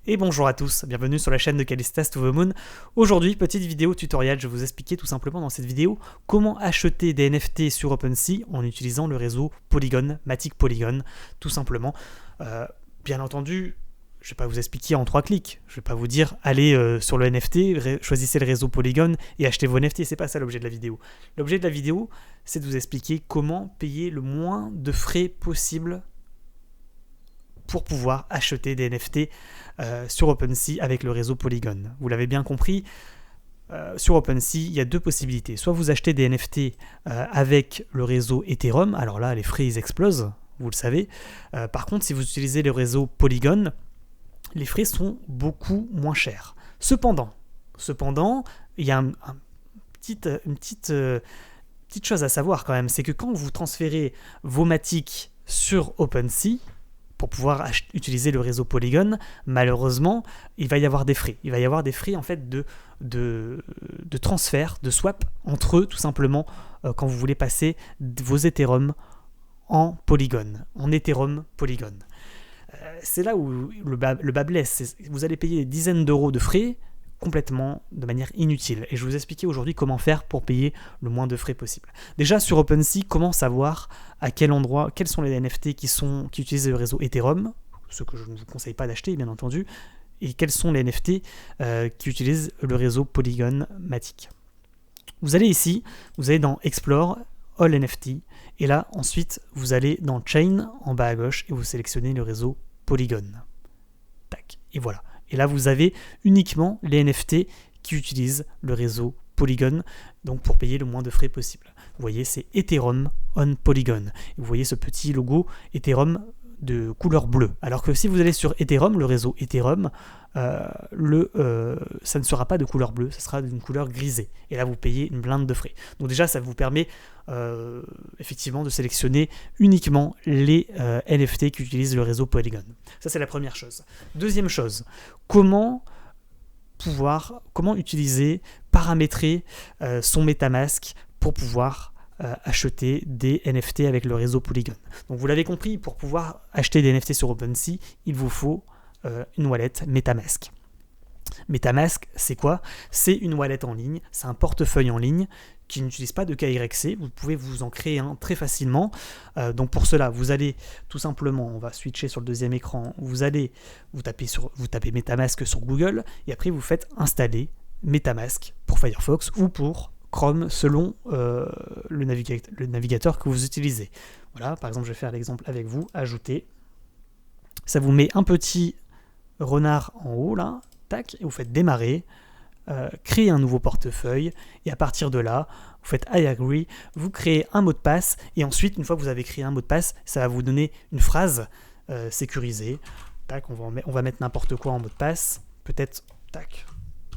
Et bonjour à tous, bienvenue sur la chaîne de Callistas to the Moon. Aujourd'hui, petite vidéo tutoriel, je vais vous expliquer tout simplement dans cette vidéo comment acheter des NFT sur OpenSea en utilisant le réseau Polygon, Matic Polygon, tout simplement. Bien entendu, je ne vais pas vous expliquer en 3 clics, je ne vais pas vous dire allez sur le NFT, choisissez le réseau Polygon et achetez vos NFT, c'est pas ça l'objet de la vidéo. L'objet de la vidéo, c'est de vous expliquer comment payer le moins de frais possible pour pouvoir acheter des NFT sur OpenSea avec le réseau Polygon. Vous l'avez bien compris, sur OpenSea, il y a deux possibilités. Soit vous achetez des NFT avec le réseau Ethereum, alors là, les frais ils explosent, vous le savez. Par contre, si vous utilisez le réseau Polygon, les frais sont beaucoup moins chers. Cependant, il y a une petite chose à savoir quand même, c'est que quand vous transférez vos Matic sur OpenSea, pour pouvoir utiliser le réseau Polygon, malheureusement, il va y avoir des frais. Il va y avoir des frais en fait de transfert, de swap entre eux, tout simplement, quand vous voulez passer vos Ethereum en Polygon, en Ethereum Polygon. C'est là où le bas blesse. Vous allez payer des dizaines d'euros de frais complètement de manière inutile. Et je vais vous expliquer aujourd'hui comment faire pour payer le moins de frais possible. Déjà sur OpenSea, comment savoir à quel endroit, quels sont les NFT qui utilisent le réseau Ethereum, ce que je ne vous conseille pas d'acheter bien entendu, et quels sont les NFT qui utilisent le réseau Polygon Matic. Vous allez ici, vous allez dans Explore, All NFT, et là ensuite vous allez dans Chain en bas à gauche et vous sélectionnez le réseau Polygon. Tac, et voilà. Et là, vous avez uniquement les NFT qui utilisent le réseau Polygon, donc pour payer le moins de frais possible. Vous voyez, c'est Ethereum on Polygon. Et vous voyez ce petit logo Ethereum de couleur bleue. Alors que si vous allez sur Ethereum, le réseau Ethereum, ça ne sera pas de couleur bleue, ça sera d'une couleur grisée. Et là, vous payez une blinde de frais. Donc déjà, ça vous permet effectivement de sélectionner uniquement les NFT qui utilisent le réseau Polygon. Ça, c'est la première chose. Deuxième chose, comment utiliser, paramétrer son MetaMask pour pouvoir acheter des NFT avec le réseau Polygon. Donc vous l'avez compris, pour pouvoir acheter des NFT sur OpenSea, il vous faut une wallet MetaMask. MetaMask, c'est quoi? C'est une wallet en ligne, c'est un portefeuille en ligne qui n'utilise pas de KYC, vous pouvez vous en créer un très facilement. Donc pour cela, vous allez tout simplement, on va switcher sur le deuxième écran, vous tapez MetaMask sur Google, et après vous faites installer MetaMask pour Firefox ou pour Chrome selon le navigateur que vous utilisez. Voilà, par exemple, je vais faire l'exemple avec vous, ajouter. Ça vous met un petit renard en haut, là, tac, et vous faites démarrer, créer un nouveau portefeuille, et à partir de là, vous faites I agree, vous créez un mot de passe, et ensuite, une fois que vous avez créé un mot de passe, ça va vous donner une phrase sécurisée. Tac, on va mettre n'importe quoi en mot de passe, peut-être, tac,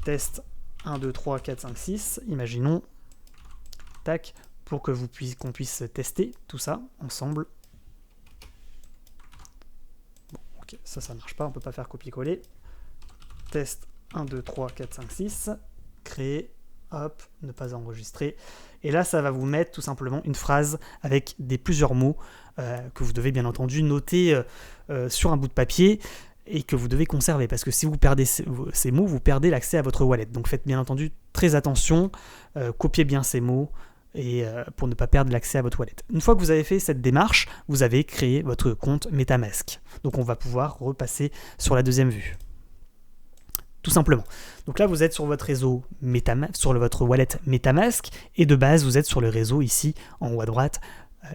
test 1, 2, 3, 4, 5, 6, imaginons, tac, pour que qu'on puisse tester tout ça ensemble. Bon, ok, ça marche pas, on peut pas faire copier-coller. Test 1, 2, 3, 4, 5, 6, créer, hop, ne pas enregistrer. Et là, ça va vous mettre tout simplement une phrase avec plusieurs mots que vous devez bien entendu noter sur un bout de papier et que vous devez conserver, parce que si vous perdez ces mots, vous perdez l'accès à votre wallet. Donc faites bien entendu très attention, copiez bien ces mots et pour ne pas perdre l'accès à votre wallet. Une fois que vous avez fait cette démarche, vous avez créé votre compte MetaMask. Donc on va pouvoir repasser sur la deuxième vue. Tout simplement. Donc là, vous êtes sur votre réseau sur votre wallet MetaMask, et de base, vous êtes sur le réseau ici, en haut à droite,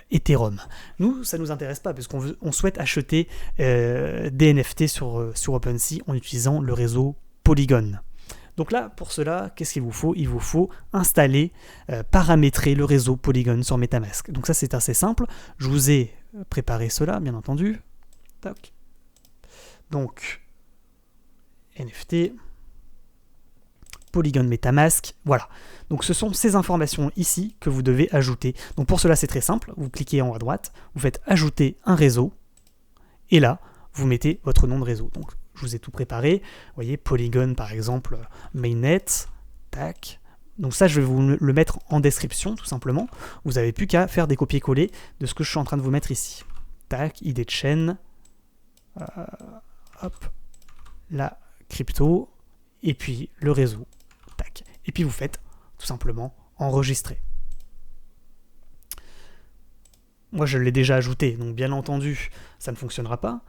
Ethereum. Nous, ça ne nous intéresse pas, parce qu'on souhaite acheter des NFT sur OpenSea en utilisant le réseau Polygon. Donc là, pour cela, qu'est-ce qu'il vous faut? Il vous faut installer, paramétrer le réseau Polygon sur MetaMask. Donc ça, c'est assez simple. Je vous ai préparé cela, bien entendu. Tac. Donc, NFT, Polygon MetaMask, voilà. Donc ce sont ces informations ici que vous devez ajouter. Donc pour cela, c'est très simple. Vous cliquez en haut à droite, vous faites ajouter un réseau, et là, vous mettez votre nom de réseau. Donc je vous ai tout préparé. Vous voyez, Polygon par exemple, mainnet, tac. Donc ça, je vais vous le mettre en description, tout simplement. Vous n'avez plus qu'à faire des copier-coller de ce que je suis en train de vous mettre ici. Tac, idée de chaîne. Hop. la crypto, et puis le réseau, tac. Et puis vous faites tout simplement enregistrer. Moi je l'ai déjà ajouté, donc bien entendu ça ne fonctionnera pas.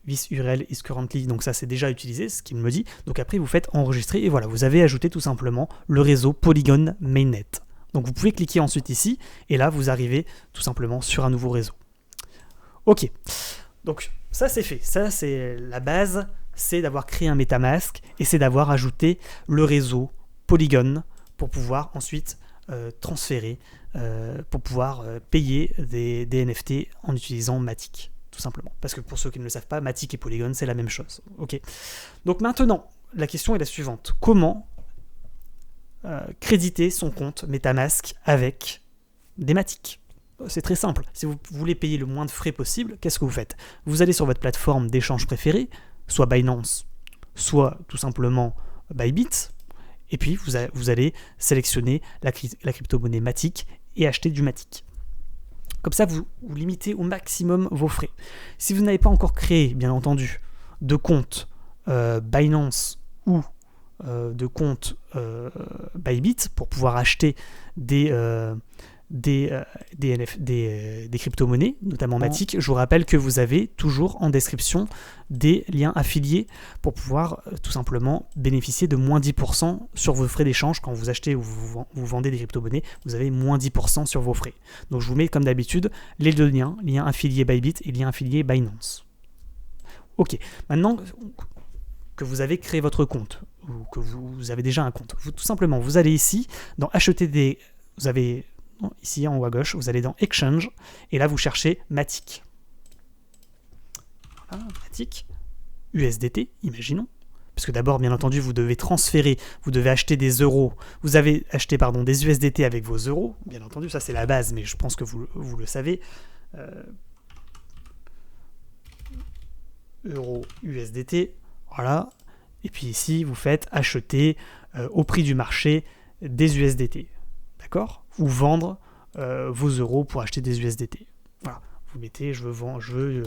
This URL is currently, donc ça c'est déjà utilisé, ce qu'il me dit. Donc après vous faites enregistrer, et voilà, vous avez ajouté tout simplement le réseau Polygon Mainnet. Donc vous pouvez cliquer ensuite ici, et là vous arrivez tout simplement sur un nouveau réseau. Ok, donc ça c'est fait, ça c'est la base, c'est d'avoir créé un MetaMask, et c'est d'avoir ajouté le réseau Polygon pour pouvoir ensuite transférer, pour pouvoir payer des NFT en utilisant Matic, tout simplement. Parce que pour ceux qui ne le savent pas, Matic et Polygon c'est la même chose. Ok. Donc maintenant, la question est la suivante. Comment créditer son compte MetaMask avec des Matic? C'est très simple. Si vous voulez payer le moins de frais possible, qu'est-ce que vous faites? Vous allez sur votre plateforme d'échange préférée, soit Binance, soit tout simplement Bybit, et puis vous allez sélectionner la crypto-monnaie Matic et acheter du Matic. Comme ça, vous limitez au maximum vos frais. Si vous n'avez pas encore créé, bien entendu, de compte Binance ou de compte Bybit pour pouvoir acheter des crypto-monnaies, notamment Matic, je vous rappelle que vous avez toujours en description des liens affiliés pour pouvoir tout simplement bénéficier de moins 10% sur vos frais d'échange. Quand vous achetez ou vous vendez des crypto-monnaies, vous avez moins 10% sur vos frais. Donc je vous mets comme d'habitude les deux liens, lien affilié Bybit et lien affilié Binance. Ok, maintenant que vous avez créé votre compte, ou que vous avez déjà un compte, tout simplement, vous allez ici, dans acheter des... Vous avez... Ici en haut à gauche, vous allez dans Exchange, et là vous cherchez Matic. Voilà, Matic, USDT, imaginons. Parce que d'abord, bien entendu, vous devez transférer, vous devez acheter des euros. Vous avez acheté des USDT avec vos euros, bien entendu, ça c'est la base, mais je pense que vous le savez. Euro USDT, voilà. Et puis ici, vous faites acheter au prix du marché des USDT. D'accord? Ou vendre vos euros pour acheter des USDT. Voilà, vous mettez je veux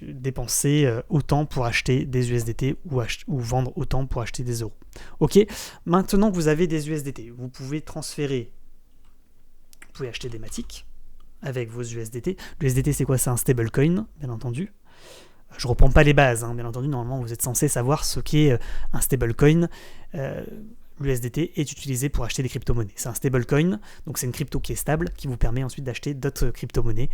dépenser autant pour acheter des USDT ou vendre autant pour acheter des euros. Ok, maintenant que vous avez des USDT, vous pouvez transférer, vous pouvez acheter des Matic avec vos USDT. L'USDT c'est quoi? C'est un stablecoin, bien entendu. Je ne reprends pas les bases, hein, bien entendu, normalement vous êtes censé savoir ce qu'est un stablecoin. L'USDT est utilisé pour acheter des crypto-monnaies. C'est un stablecoin, donc c'est une crypto qui est stable, qui vous permet ensuite d'acheter d'autres crypto-monnaies,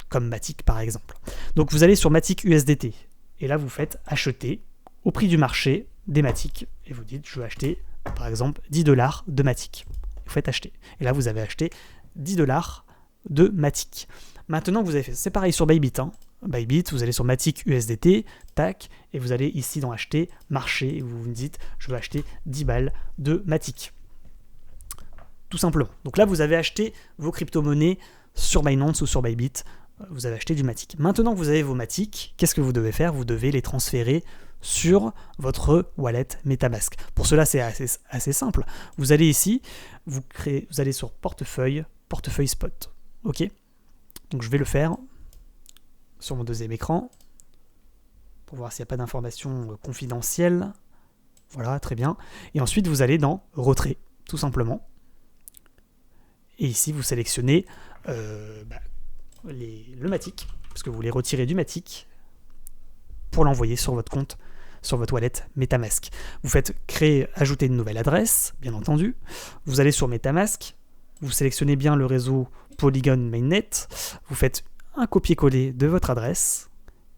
comme Matic par exemple. Donc vous allez sur Matic USDT, et là vous faites acheter au prix du marché des Matic, et vous dites je veux acheter par exemple 10 $ de Matic. Vous faites acheter, et là vous avez acheté 10 $ de Matic. Maintenant vous avez fait, c'est pareil sur Bybit, hein. Bybit, vous allez sur Matic USDT, tac, et vous allez ici dans acheter marché, et vous vous dites je veux acheter 10 balles de Matic. Tout simplement. Donc là vous avez acheté vos crypto-monnaies sur Binance ou sur Bybit, vous avez acheté du Matic. Maintenant que vous avez vos Matic, qu'est-ce que vous devez faire? Vous devez les transférer sur votre wallet MetaMask. Pour cela c'est assez simple. Vous allez ici, vous allez sur portefeuille spot. Ok? Donc je vais le faire sur mon deuxième écran pour voir s'il n'y a pas d'informations confidentielles. Voilà, très bien. Et ensuite, vous allez dans retrait, tout simplement. Et ici, vous sélectionnez le Matic, parce que vous voulez retirer du Matic pour l'envoyer sur votre compte, sur votre wallet MetaMask. Vous faites ajouter une nouvelle adresse, bien entendu. Vous allez sur MetaMask, vous sélectionnez bien le réseau Polygon Mainnet, vous faites un copier-coller de votre adresse,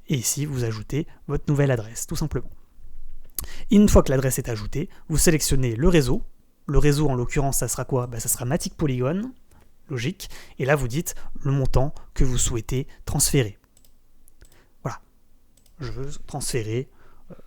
et ici vous ajoutez votre nouvelle adresse, tout simplement. Et une fois que l'adresse est ajoutée, vous sélectionnez le réseau. Le réseau en l'occurrence, ça sera quoi? Ça sera Matic Polygon, logique, et là vous dites le montant que vous souhaitez transférer. Voilà, je veux transférer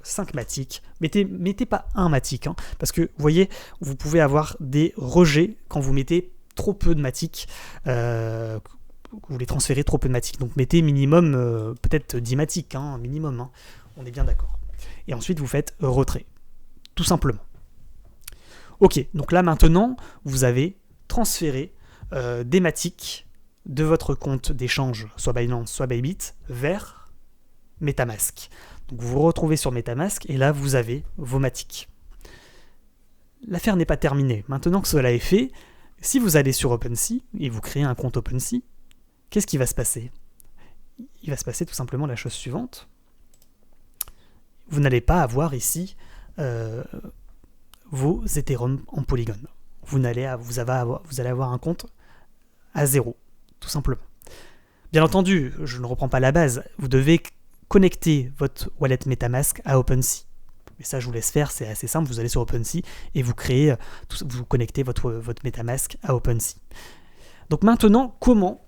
5 Matic, mettez pas un Matic, hein, parce que vous voyez, vous pouvez avoir des rejets quand vous mettez trop peu de Matic, vous voulez transférer trop peu de Matic, donc mettez minimum peut-être 10 Matic, hein, minimum, hein, on est bien d'accord. Et ensuite vous faites retrait, tout simplement. Ok, donc là maintenant vous avez transféré des Matic de votre compte d'échange, soit Binance, soit Bybit, vers MetaMask. Donc vous vous retrouvez sur MetaMask et là vous avez vos Matic. L'affaire n'est pas terminée. Maintenant que cela est fait, si vous allez sur OpenSea et vous créez un compte OpenSea, qu'est-ce qui va se passer? Il va se passer tout simplement la chose suivante. Vous n'allez pas avoir ici vos Ethereum en Polygon. Vous allez avoir un compte à 0, tout simplement. Bien entendu, je ne reprends pas la base, vous devez connecter votre wallet MetaMask à OpenSea. Mais ça, je vous laisse faire, c'est assez simple, vous allez sur OpenSea et vous connectez votre MetaMask à OpenSea. Donc maintenant, comment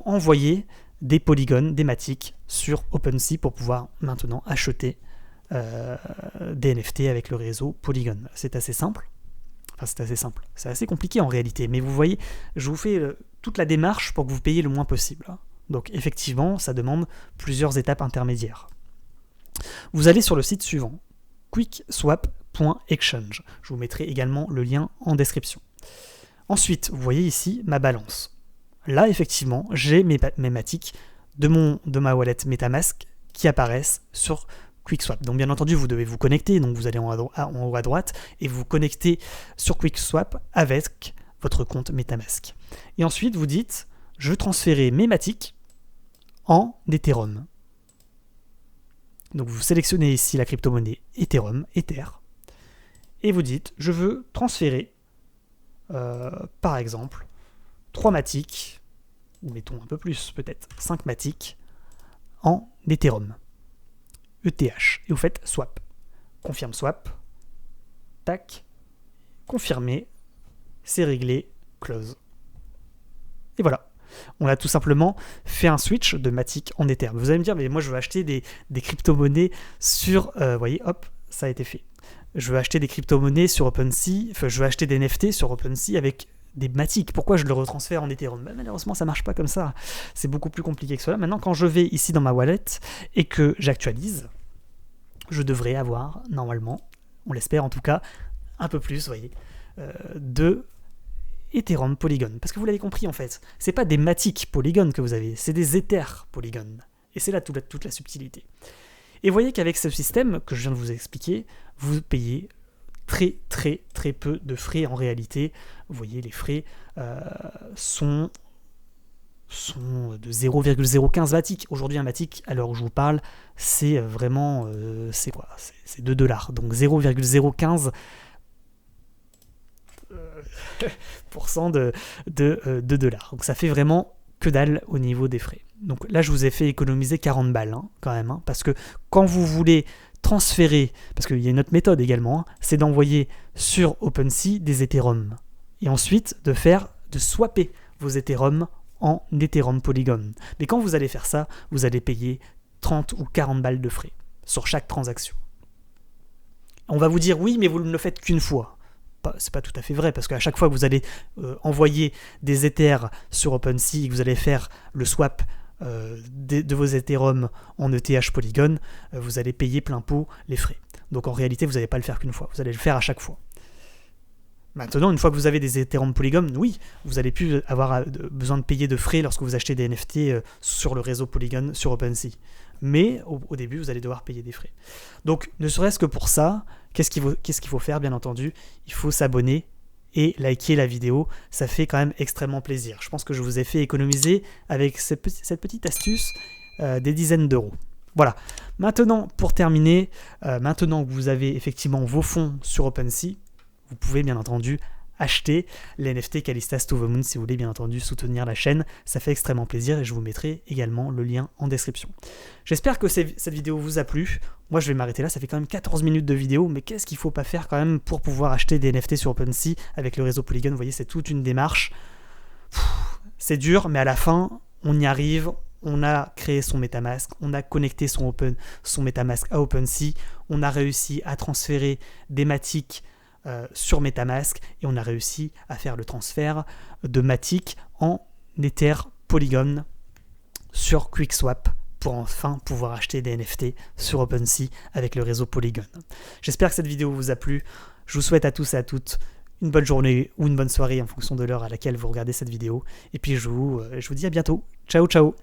envoyer des polygones, des Matic sur OpenSea pour pouvoir maintenant acheter des NFT avec le réseau Polygon? C'est assez simple. Enfin, c'est assez simple. C'est assez compliqué en réalité, mais vous voyez, je vous fais toute la démarche pour que vous payiez le moins possible. Donc effectivement, ça demande plusieurs étapes intermédiaires. Vous allez sur le site suivant, quickswap.exchange. Je vous mettrai également le lien en description. Ensuite, vous voyez ici ma balance. Là, effectivement, j'ai mes Matic de ma wallet MetaMask qui apparaissent sur QuickSwap. Donc bien entendu, vous devez vous connecter, donc vous allez en haut à droite et vous connectez sur QuickSwap avec votre compte MetaMask. Et ensuite, vous dites, je veux transférer mes Matic en Ethereum. Donc vous sélectionnez ici la crypto-monnaie Ethereum, Ether, et vous dites, je veux transférer, par exemple, 3 Matic, ou mettons un peu plus, peut-être 5 Matic, en Ethereum. ETH. Et vous faites swap. Confirme swap. Tac. Confirmer. C'est réglé. Close. Et voilà. On a tout simplement fait un switch de Matic en Ether. Vous allez me dire, mais moi je veux acheter des crypto-monnaies sur... vous voyez, hop, ça a été fait. Je veux acheter des crypto-monnaies sur OpenSea, enfin je veux acheter des NFT sur OpenSea avec des Matic. Pourquoi je le retransfère en Ethereum? Malheureusement, ça ne marche pas comme ça. C'est beaucoup plus compliqué que cela. Maintenant, quand je vais ici dans ma wallet et que j'actualise, je devrais avoir, normalement, on l'espère en tout cas, un peu plus, vous voyez, de Ethereum Polygon. Parce que vous l'avez compris, en fait, c'est pas des Matic Polygon que vous avez, c'est des Ether Polygon. Et c'est là toute la subtilité. Et vous voyez qu'avec ce système que je viens de vous expliquer, vous payez très peu de frais en réalité. Vous voyez, les frais sont de 0,015 Matic. Aujourd'hui, un Matic, à l'heure où je vous parle, c'est vraiment... c'est quoi? C'est 2 $. Donc 0,015 de dollars. Donc ça fait vraiment que dalle au niveau des frais. Donc là, je vous ai fait économiser 40 balles, quand même. Parce que quand vous voulez transférer, parce qu'il y a une autre méthode également, c'est d'envoyer sur OpenSea des Ethereum. Et ensuite, de swapper vos Ethereum en Ethereum Polygon. Mais quand vous allez faire ça, vous allez payer 30 ou 40 balles de frais sur chaque transaction. On va vous dire, oui, mais vous ne le faites qu'une fois. C'est pas tout à fait vrai, parce qu'à chaque fois que vous allez envoyer des Ethers sur OpenSea et que vous allez faire le swap de vos Ethereum en ETH Polygon, vous allez payer plein pot les frais. Donc en réalité, vous n'allez pas le faire qu'une fois, vous allez le faire à chaque fois. Maintenant, une fois que vous avez des Ethereum Polygon, oui, vous n'allez plus avoir besoin de payer de frais lorsque vous achetez des NFT sur le réseau Polygon sur OpenSea. Mais au début, vous allez devoir payer des frais. Donc, ne serait-ce que pour ça, qu'est-ce qu'il faut faire, bien entendu? Il faut s'abonner et liker la vidéo. Ça fait quand même extrêmement plaisir. Je pense que je vous ai fait économiser, avec cette petite astuce, des dizaines d'euros. Voilà. Maintenant, pour terminer, maintenant que vous avez effectivement vos fonds sur OpenSea, vous pouvez bien entendu acheter les NFT Callistas to the Moon si vous voulez bien entendu soutenir la chaîne. Ça fait extrêmement plaisir et je vous mettrai également le lien en description. J'espère que cette vidéo vous a plu. Moi je vais m'arrêter là, ça fait quand même 14 minutes de vidéo, mais qu'est-ce qu'il ne faut pas faire quand même pour pouvoir acheter des NFT sur OpenSea avec le réseau Polygon? Vous voyez, c'est toute une démarche. C'est dur, mais à la fin, on y arrive. On a créé son MetaMask, on a connecté son MetaMask à OpenSea, on a réussi à transférer des Matic sur MetaMask et on a réussi à faire le transfert de Matic en Ether Polygon sur QuickSwap pour enfin pouvoir acheter des NFT sur OpenSea avec le réseau Polygon. J'espère que cette vidéo vous a plu. Je vous souhaite à tous et à toutes une bonne journée ou une bonne soirée en fonction de l'heure à laquelle vous regardez cette vidéo. Et puis je vous dis à bientôt. Ciao, ciao!